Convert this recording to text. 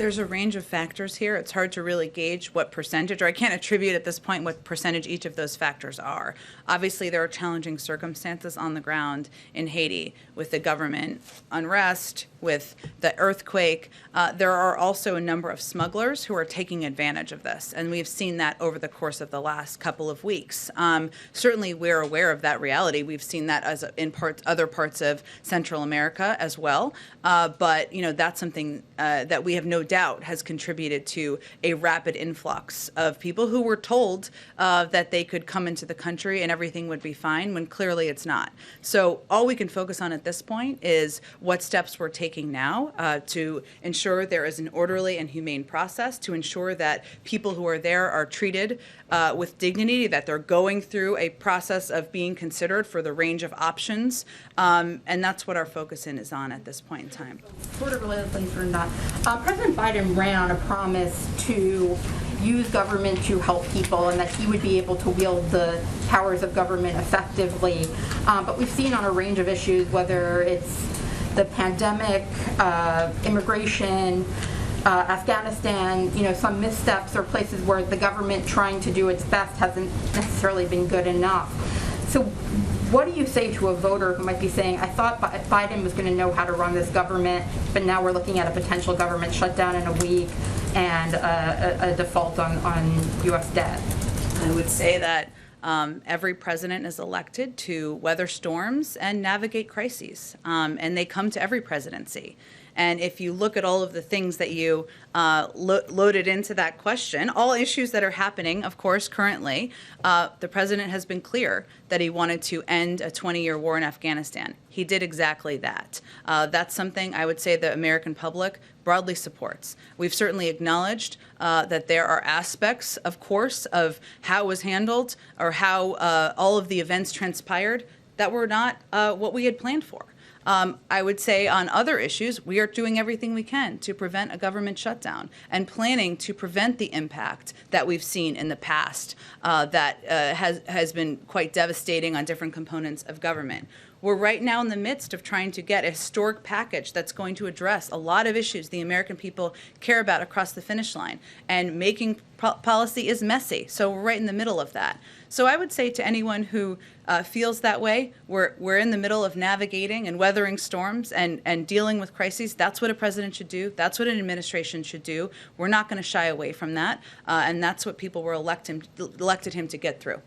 There's a range of factors here. It's hard to really gauge what percentage, or I can't attribute at this point what percentage each of those factors are. Obviously, there are challenging circumstances on the ground in Haiti with the government unrest, with the earthquake. There are also a number of smugglers who are taking advantage of this, and we've seen that over the course of the last couple of weeks. Certainly, we're aware of that reality. We've seen that as in other parts of Central America as well. But that's something that we have no doubt has contributed to a rapid influx of people who were told that they could come into the country and everything would be fine, when clearly it's not. So all we can focus on at this point is what steps we're taking now to ensure there is an orderly and humane process, to ensure that people who are there are treated with dignity, that they're going through a process of being considered for the range of options, and that's what our focus is on at this point in time. Sort of related things for that. President Biden ran on a promise to use government to help people and that he would be able to wield the powers of government effectively. But we've seen on a range of issues, whether it's the pandemic, immigration, Afghanistan, some missteps or places where the government trying to do its best hasn't necessarily been good enough. So what do you say to a voter who might be saying, I thought Biden was going to know how to run this government, but now we're looking at a potential government shutdown in a week and a default on U.S. debt? I would say that every president is elected to weather storms and navigate crises, and they come to every presidency. And if you look at all of the things that you loaded into that question, all issues that are happening, of course, currently, the president has been clear that he wanted to end a 20-year war in Afghanistan. He did exactly that. That's something I would say the American public broadly supports. We've certainly acknowledged that there are aspects, of course, of how it was handled or how all of the events transpired that were not what we had planned for. I would say on other issues, we are doing everything we can to prevent a government shutdown and planning to prevent the impact that we've seen in the past that has been quite devastating on different components of government. We're right now in the midst of trying to get a historic package that's going to address a lot of issues the American people care about across the finish line. And making policy is messy, so we're right in the middle of that. So I would say to anyone who feels that way, we're in the middle of navigating and weathering storms and dealing with crises. That's what a president should do. That's what an administration should do. We're not going to shy away from that, and that's what people were elected him to get through.